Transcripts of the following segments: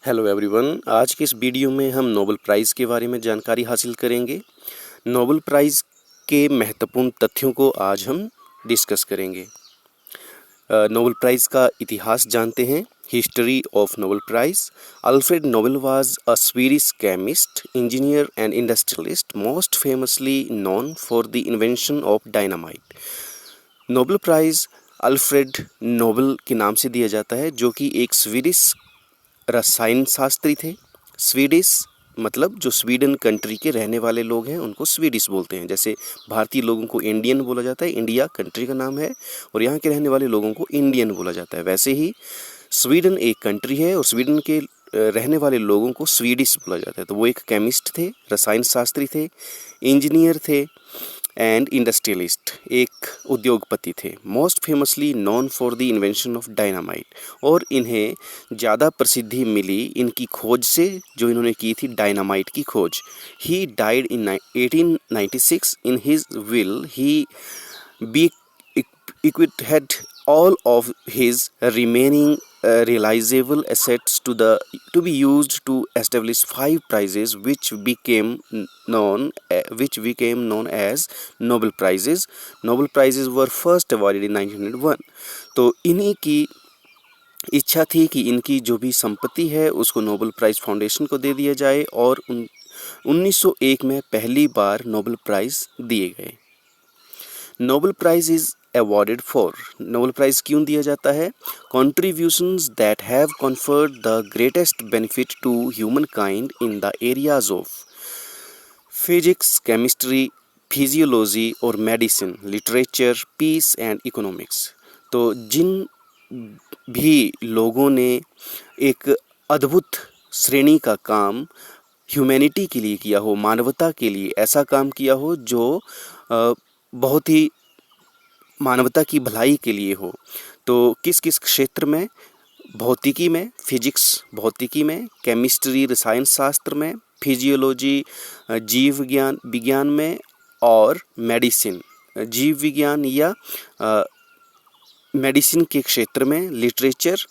Hello everyone, आज के इस वीडियो में हम नोबेल प्राइज़ के बारे में जानकारी हासिल करेंगे। नोबेल प्राइज़ के महत्वपूर्ण तथ्यों को आज हम डिस्कस करेंगे। नोबेल प्राइज़ का इतिहास जानते हैं। History of Nobel prize. Alfred Nobel was a Swedish chemist, engineer and industrialist, most famously known for the invention of dynamite. Nobel prize Alfred Nobel के नाम से दिया जाता है, जो कि एक स्वीडिश रसायन शास्त्री थे। स्वीडिश मतलब जो स्वीडन कंट्री के रहने वाले लोग हैं उनको स्वीडिश बोलते हैं। जैसे भारतीय लोगों को इंडियन बोला जाता है, इंडिया कंट्री का नाम है, और यहाँ के रहने वाले लोगों को इंडियन बोला जाता है। वैसे ही स्वीडन एक कंट्री है और स्वीडन के रहने वाले लोगों को स्वीडिश बोला जाता है। तो वो एक केमिस्ट थे, रसायन शास्त्री थे, इंजीनियर थे एंड इंडस्ट्रियलिस्ट, एक उद्योगपति थे। Most famously non for the invention of dynamite, और इन्हें ज़्यादा प्रसिद्धि मिली इनकी खोज से जो इन्होंने की थी, डायनामाइट की खोज। He died in 1896। In his will he bequeathed all of his remaining realizable assets to be used to establish 5 prizes which became known as Nobel Prizes. Nobel Prizes were first awarded in 1901. तो इन्हीं की इच्छा थी कि इनकी जो भी संपत्ति है उसको नोबेल प्राइज़ फाउंडेशन को दे दिया जाए, और 1901 में पहली बार नोबेल प्राइज़ दिए गए। Nobel prize is awarded for, Nobel prize क्यों दिया जाता है? Contributions that have conferred the greatest benefit to human kind in the areas of physics, chemistry, physiology और medicine, literature, peace and economics. तो जिन भी लोगों ने एक अद्भुत श्रेणी का काम ह्यूमैनिटी के लिए किया हो, मानवता के लिए ऐसा काम किया हो जो बहुत ही मानवता की भलाई के लिए हो, तो किस किस क्षेत्र में? भौतिकी में, फिजिक्स भौतिकी में, केमिस्ट्री रसायन शास्त्र में, फिजियोलॉजी जीव विज्ञान में, और मेडिसिन जीव विज्ञान या मेडिसिन के क्षेत्र में, लिटरेचर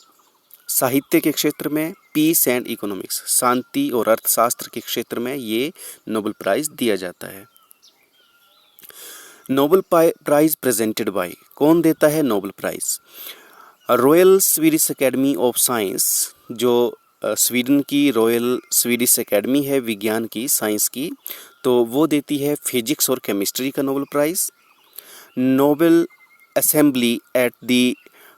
साहित्य के क्षेत्र में, पीस एंड इकोनॉमिक्स शांति और अर्थशास्त्र के क्षेत्र में ये नोबेल प्राइज़ दिया जाता है। नोबेल प्राइज़ प्रेजेंटेड बाय, कौन देता है Nobel prize? Royal Swedish academy of science, जो स्वीडन की रॉयल स्वीडिश एकेडमी है विज्ञान की, साइंस की, तो वो देती है फिजिक्स और केमिस्ट्री का Nobel prize. Nobel assembly at the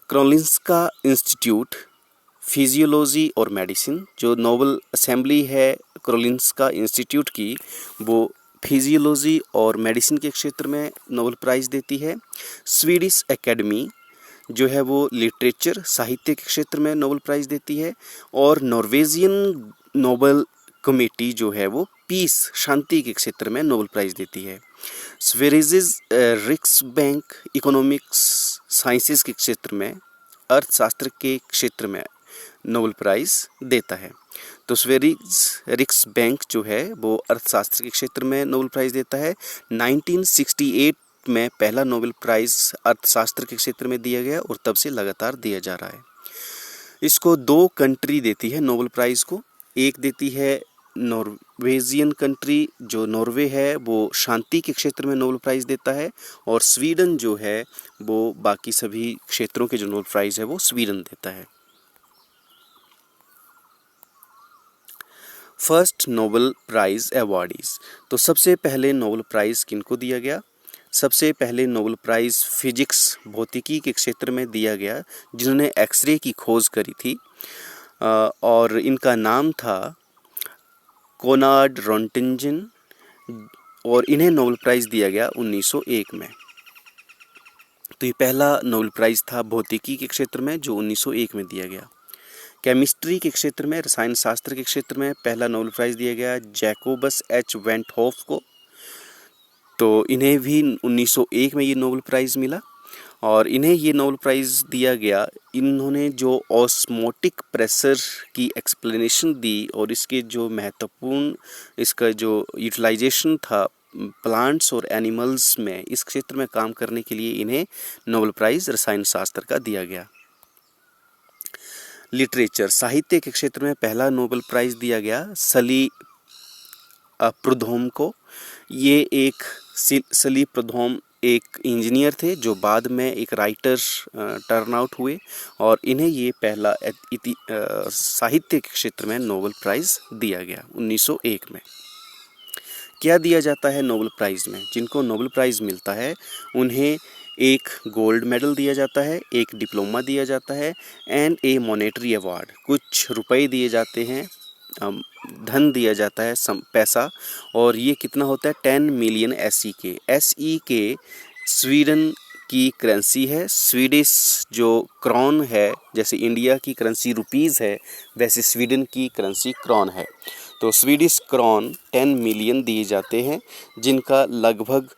Karolinska institute, physiology और मेडिसिन, जो नोबेल असेंबली है कारोलिंस्का इंस्टीट्यूट की, वो फिजियोलॉजी और मेडिसिन के क्षेत्र में नोबेल प्राइज़ देती है। स्वीडिश एकेडमी जो है वो लिटरेचर साहित्य के क्षेत्र में नोबेल प्राइज़ देती है, और नॉर्वेजियन नोबेल कमेटी जो है वो पीस शांति के क्षेत्र में नोबेल प्राइज़ देती है। स्वेरिजेस रिक्सबैंक इकोनॉमिक्स साइंसेस के क्षेत्र में, अर्थशास्त्र के क्षेत्र में नोबेल प्राइज़ देता है। तो स्वेरिज रिक्सबैंक जो है वो अर्थशास्त्र के क्षेत्र में नोबेल प्राइज़ देता है। 1968 में पहला नोबेल प्राइज़ अर्थशास्त्र के क्षेत्र में दिया गया और तब से लगातार दिया जा रहा है। इसको 2 कंट्री देती है नोबेल प्राइज़ को। एक देती है नॉर्वेजियन कंट्री, जो नॉर्वे है वो शांति के क्षेत्र में नोबेल प्राइज़ देता है, और स्वीडन जो है वो बाकी सभी क्षेत्रों के जो नोबेल प्राइज़ है वो स्वीडन देता है। फर्स्ट नोबेल प्राइज़ अवॉर्डीज़, तो सबसे पहले नोबेल प्राइज़ किनको दिया गया? सबसे पहले नोबेल प्राइज़ फिजिक्स भौतिकी के क्षेत्र में दिया गया, जिन्होंने एक्सरे की खोज करी थी, और इनका नाम था कोनार्ड रॉन्टिंजन, और इन्हें नोबेल प्राइज़ दिया गया 1901 में। तो ये पहला नोबेल प्राइज़ था भौतिकी के क्षेत्र में जो 1901 में दिया गया। केमिस्ट्री के क्षेत्र में, रसायन शास्त्र के क्षेत्र में पहला नोबेल प्राइज़ दिया गया जैकोबस एच वेंट होफ को, तो इन्हें भी 1901 में ये नोबेल प्राइज़ मिला, और इन्हें ये नोबेल प्राइज़ दिया गया। इन्होंने जो ऑस्मोटिक प्रेशर की एक्सप्लेनेशन दी और इसके जो महत्वपूर्ण इसका जो यूटिलाइजेशन था प्लांट्स और एनिमल्स में, इस क्षेत्र में काम करने के लिए इन्हें नोबेल प्राइज़ रसायन शास्त्र का दिया गया। लिटरेचर साहित्य के क्षेत्र में पहला नोबेल प्राइज़ दिया गया सली प्रुडहोम को। ये एक सली प्रुडहोम एक इंजीनियर थे जो बाद में एक राइटर टर्न आउट हुए और इन्हें ये पहला साहित्य के क्षेत्र में नोबेल प्राइज़ दिया गया 1901 में। क्या दिया जाता है नोबेल प्राइज़ में? जिनको नोबेल प्राइज़ मिलता है उन्हें एक गोल्ड मेडल दिया जाता है, एक डिप्लोमा दिया जाता है एंड ए मॉनेटरी अवार्ड, कुछ रुपए दिए जाते हैं, धन दिया जाता है, पैसा, और ये कितना होता है 10 मिलियन एसई के स्वीडन की करेंसी है। स्वीडिश जो क्रॉन है, जैसे इंडिया की करेंसी रुपीज़ है वैसे स्वीडन की करेंसी क्रॉन है। तो स्वीडिश क्रॉन 10 मिलियन दिए जाते हैं जिनका लगभग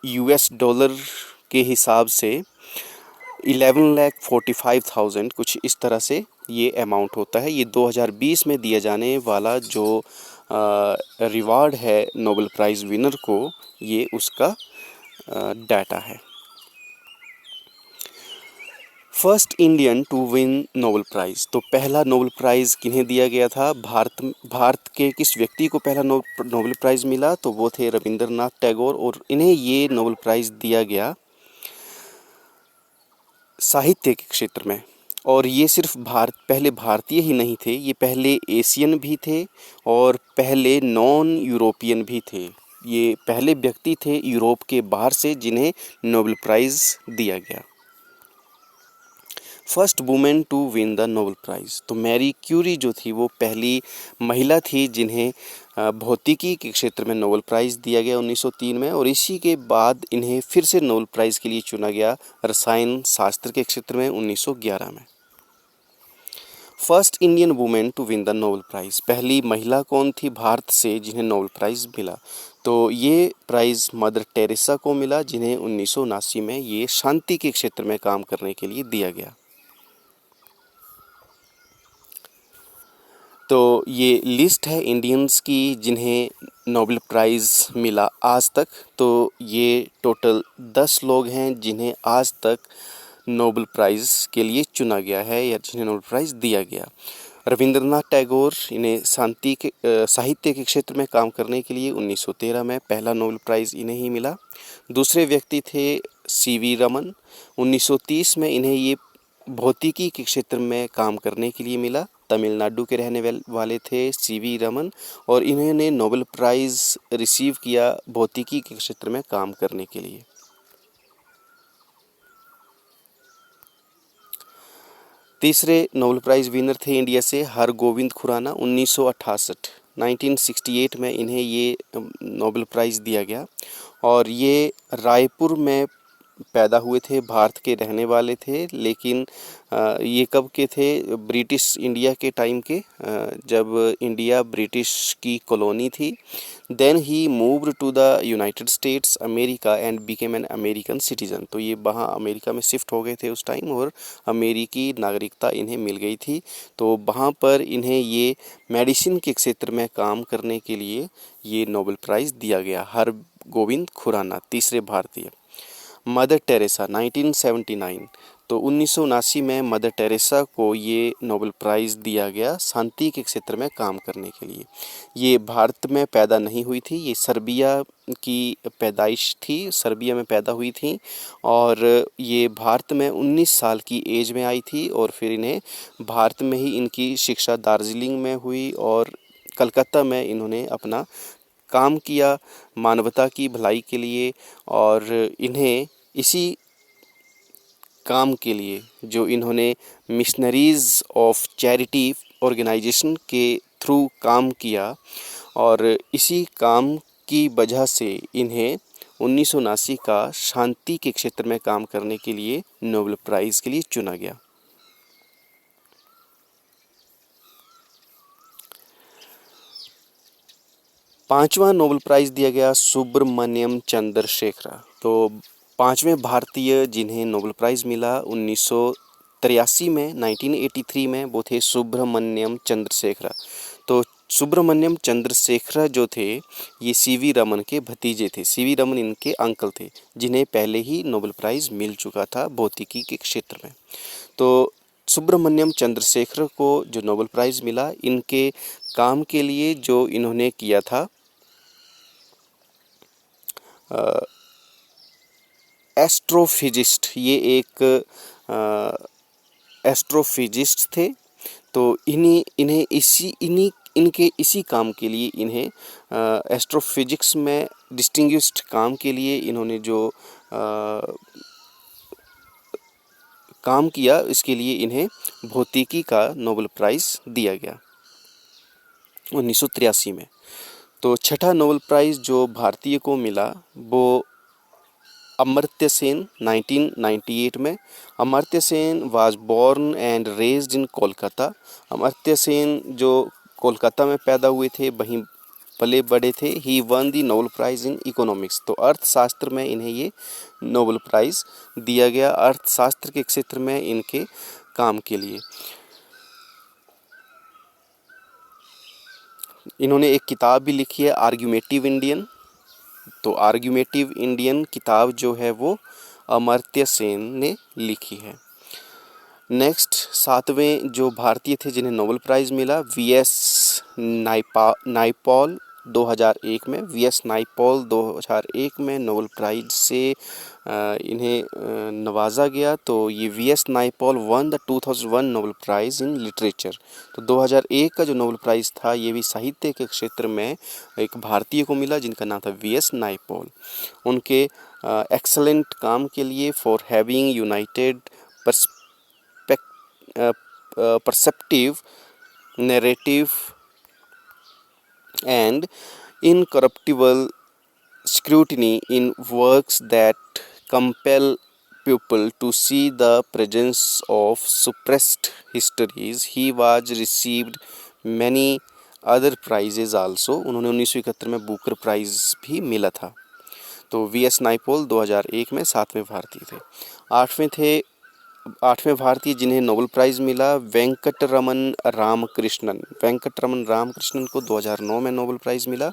US डॉलर के हिसाब से 11,45,000 कुछ इस तरह से ये अमाउंट होता है। ये 2020 में दिया जाने वाला जो रिवार्ड है नोबेल प्राइज़ विनर को, ये उसका डाटा है। First Indian to win Nobel prize, तो पहला नोबेल प्राइज़ किन्हें दिया गया था? भारत के किस व्यक्ति को पहला नोबेल प्राइज़ मिला? तो वो थे रविंद्रनाथ टैगोर, और इन्हें ये नोबेल प्राइज़ दिया गया साहित्य के क्षेत्र में। और ये सिर्फ पहले भारतीय ही नहीं थे, ये पहले एशियन भी थे और पहले नॉन यूरोपियन भी थे। ये पहले व्यक्ति थे यूरोप के बाहर से जिन्हें नोबेल प्राइज़ दिया गया। First women to win the Nobel prize, तो मैरी क्यूरी जो थी वो पहली महिला थी जिन्हें भौतिकी के क्षेत्र में नोबेल प्राइज़ दिया गया 1903 में, और इसी के बाद इन्हें फिर से नोबेल प्राइज़ के लिए चुना गया रसायन शास्त्र के क्षेत्र में 1911 में। First Indian women to win the Nobel prize, पहली महिला कौन थी भारत से जिन्हें नोबेल प्राइज़ मिला? तो ये प्राइज़ मदर टेरेसा को मिला जिन्हें 1979 में ये शांति के क्षेत्र में काम करने के लिए दिया गया। तो ये लिस्ट है इंडियंस की जिन्हें नोबेल प्राइज़ मिला आज तक। तो ये टोटल 10 लोग हैं जिन्हें आज तक नोबेल प्राइज़ के लिए चुना गया है या जिन्हें नोबेल प्राइज़ दिया गया। रविंद्रनाथ टैगोर, इन्हें शांति के साहित्य के क्षेत्र में काम करने के लिए 1913 में पहला नोबेल प्राइज़ इन्हें ही मिला। दूसरे व्यक्ति थे CV रमन, 1930 में इन्हें ये भौतिकी के क्षेत्र में काम करने के लिए मिला। तमिलनाडु के रहने वाले थे CV रमन, और इन्होंने नोबेल प्राइज़ रिसीव किया भौतिकी के क्षेत्र में काम करने के लिए। तीसरे नोबेल प्राइज़ विनर थे इंडिया से हरगोविंद खुराना, 1968 में इन्हें ये नोबेल प्राइज़ दिया गया, और ये रायपुर में पैदा हुए थे, भारत के रहने वाले थे, लेकिन ये कब के थे? ब्रिटिश इंडिया के टाइम के, जब इंडिया ब्रिटिश की कॉलोनी थी। Then he moved to the United States America and became an American citizen, तो ये वहाँ अमेरिका में शिफ्ट हो गए थे उस टाइम और अमेरिकी नागरिकता इन्हें मिल गई थी। तो वहाँ पर इन्हें ये मेडिसिन के क्षेत्र में काम करने के लिए ये नोबेल प्राइज़ दिया गया। हरगोविंद खुराना तीसरे भारतीय। मदर टेरेसा 1979, तो 1979 में मदर टेरेसा को ये नोबेल प्राइज़ दिया गया शांति के क्षेत्र में काम करने के लिए। ये भारत में पैदा नहीं हुई थी, ये सर्बिया की पैदाइश थी, सर्बिया में पैदा हुई थी, और ये भारत में 19 साल की एज में आई थी, और फिर इन्हें भारत में ही इनकी शिक्षा दार्जिलिंग में हुई और कलकत्ता में इन्होंने अपना काम किया मानवता की भलाई के लिए। और इन्हें इसी काम के लिए जो इन्होंने मिशनरीज़ ऑफ चैरिटी ऑर्गेनाइजेशन के थ्रू काम किया, और इसी काम की वजह से इन्हें 1979 का शांति के क्षेत्र में काम करने के लिए नोबेल प्राइज़ के लिए चुना गया। पांचवा नोबेल प्राइज़ दिया गया सुब्रमण्यम चंद्रशेखर, तो पांचवें भारतीय जिन्हें नोबेल प्राइज़ मिला 1983 में 1983 में, वो थे सुब्रमण्यम चंद्रशेखर। तो सुब्रमण्यम चंद्रशेखर जो थे ये CV रमन के भतीजे थे, CV रमन इनके अंकल थे जिन्हें पहले ही नोबेल प्राइज़ मिल चुका था भौतिकी के क्षेत्र में। तो सुब्रमण्यम चंद्रशेखर को जो नोबेल प्राइज़ मिला इनके काम के लिए जो इन्होंने किया था, एस्ट्रोफिजिस्ट, ये एक एस्ट्रोफिजिस्ट थे। तो इनके इसी काम के लिए इन्हें एस्ट्रोफिजिक्स में डिस्टिंग्विश्ड काम के लिए इन्होंने जो काम किया, इसके लिए इन्हें भौतिकी का नोबेल प्राइज़ दिया गया 1983 में। तो छठा नोबेल प्राइज़ जो भारतीय को मिला वो अमर्त्य सेन 1998 में। Amartya Sen was born and raised in Kolkata. Amartya Sen जो कोलकाता में पैदा हुए थे, वहीं पले बड़े थे। He won the Nobel prize in economics. तो अर्थशास्त्र में इन्हें ये नोबेल प्राइज़ दिया गया, अर्थशास्त्र के क्षेत्र में इनके काम के लिए। इन्होंने एक किताब भी लिखी है, आर्ग्यूमेटिव इंडियन। तो आर्ग्यूमेटिव इंडियन किताब जो है वो अमर्त्य सेन ने लिखी है। नेक्स्ट, सातवें जो भारतीय थे जिन्हें नोबेल प्राइज़ मिला, वीएस नाइपॉल 2001 में। वीएस नाइपॉल 2001 में नोबेल प्राइज़ से इन्हें नवाजा गया। तो ये VS Naipaul won the 2001 Nobel prize in literature. तो 2001 का जो नोबेल प्राइज़ था ये भी साहित्य के क्षेत्र में एक भारतीय को मिला जिनका नाम था वीएस नाइपॉल। उनके एक्सलेंट काम के लिए, for having United perceptive, narrative and incorruptible scrutiny in works that compel people to see the presence of suppressed histories. He was received many other prizes also. उन्होंने 1971 में बुकर प्राइज़ भी मिला था। तो वीएस नाइपॉल 2001 में सातवें भारतीय थे। आठवें भारतीय जिन्हें नोबेल प्राइज़ मिला, वेंकटरमन रामकृष्णन। वेंकटरमन रामकृष्णन को 2009 में नोबेल प्राइज़ मिला।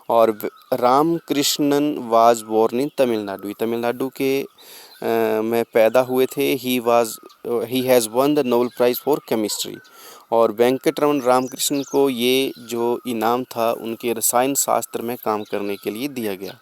और Ramakrishnan was born in Tamil Nadu. Tamil Nadu के में पैदा हुए थे। He has won the Nobel prize for chemistry. और वेंकटरमन रामकृष्णन को ये जो इनाम था उनके रसायन शास्त्र में काम करने के लिए दिया गया।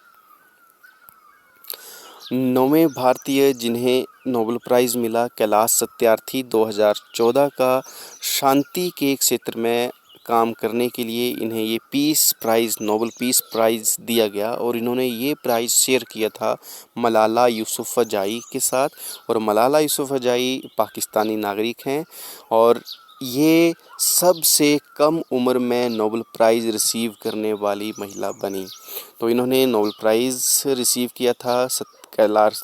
नौवें भारतीय जिन्हें नोबेल प्राइज़ मिला, कैलाश सत्यार्थी 2014 का। शांति के क्षेत्र में काम करने के लिए इन्हें ये peace prize, Nobel peace prize दिया गया। और इन्होंने ये प्राइज़ शेयर किया था मलाला यूसुफ़ज़ई के साथ। और मलाला यूसुफ़ज़ई पाकिस्तानी नागरिक हैं और ये सबसे कम उम्र में नोबेल प्राइज़ रिसीव करने वाली महिला बनी। तो इन्होंने नोबेल प्राइज़ रिसीव किया था कैलाश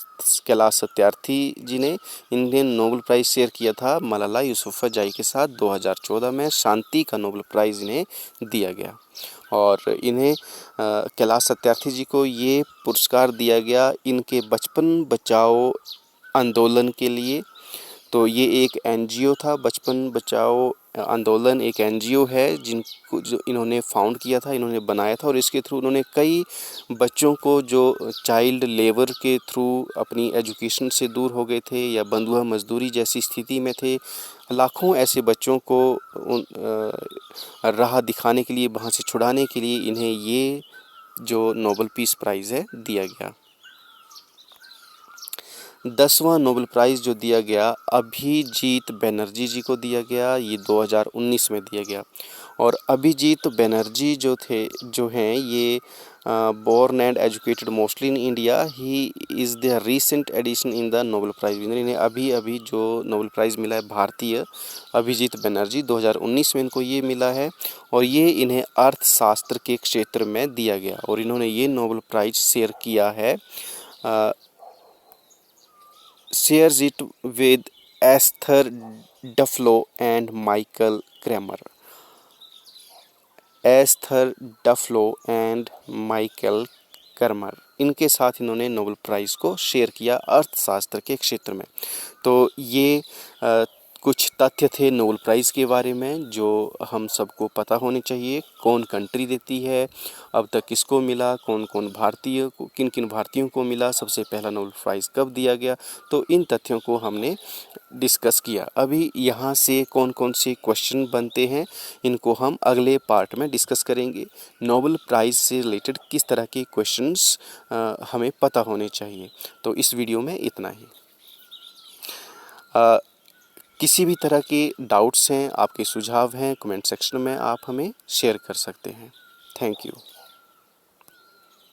सत्यार्थी जी ने। इन्हें नोबेल प्राइज़ शेयर किया था मलाला यूसुफ़ज़ई के साथ 2014 में। शांति का नोबेल प्राइज़ इन्हें दिया गया। और इन्हें कैलाश सत्यार्थी जी को ये पुरस्कार दिया गया इनके बचपन बचाओ आंदोलन के लिए। तो ये एक एनजीओ था, बचपन बचाओ आंदोलन एक एनजीओ है जिनको जो इन्होंने फाउंड किया था, इन्होंने बनाया था। और इसके थ्रू उन्होंने कई बच्चों को जो चाइल्ड लेबर के थ्रू अपनी एजुकेशन से दूर हो गए थे या बंधुआ मजदूरी जैसी स्थिति में थे, लाखों ऐसे बच्चों को राह दिखाने के लिए, वहाँ से छुड़ाने के लिए इन्हें ये जो नोबेल पीस प्राइज़ है दिया गया। 10वां नोबेल प्राइज़ जो दिया गया अभिजीत बनर्जी जी को दिया गया। ये 2019 में दिया गया। और अभिजीत बनर्जी जो हैं ये born and educated mostly in India. He is the recent addition in the Nobel prize winner. इन्हें अभी जो नोबेल प्राइज़ मिला है भारतीय अभिजीत बनर्जी 2019 में इनको ये मिला है। और ये इन्हें अर्थशास्त्र के क्षेत्र में दिया गया। और इन्होंने ये नोबेल प्राइज़ शेयर किया है, shares it with Esther Duflo and Michael Kramer. Esther Duflo and Michael Kremer, इनके साथ इन्होंने नोबेल प्राइज़ को शेयर किया अर्थशास्त्र के क्षेत्र में। तो ये कुछ तथ्य थे नोबेल प्राइज़ के बारे में जो हम सबको पता होने चाहिए। कौन कंट्री देती है, अब तक किसको मिला, कौन कौन भारतीय को, किन किन भारतीयों को मिला, सबसे पहला नोबेल प्राइज़ कब दिया गया। तो इन तथ्यों को हमने डिस्कस किया। अभी यहाँ से कौन कौन से क्वेश्चन बनते हैं इनको हम अगले पार्ट में डिस्कस करेंगे। नोबेल प्राइज़ से रिलेटेड किस तरह के क्वेश्चंस हमें पता होने चाहिए। तो इस वीडियो में इतना ही। किसी भी तरह के डाउट्स हैं, आपके सुझाव हैं, कमेंट सेक्शन में आप हमें शेयर कर सकते हैं। Thank you.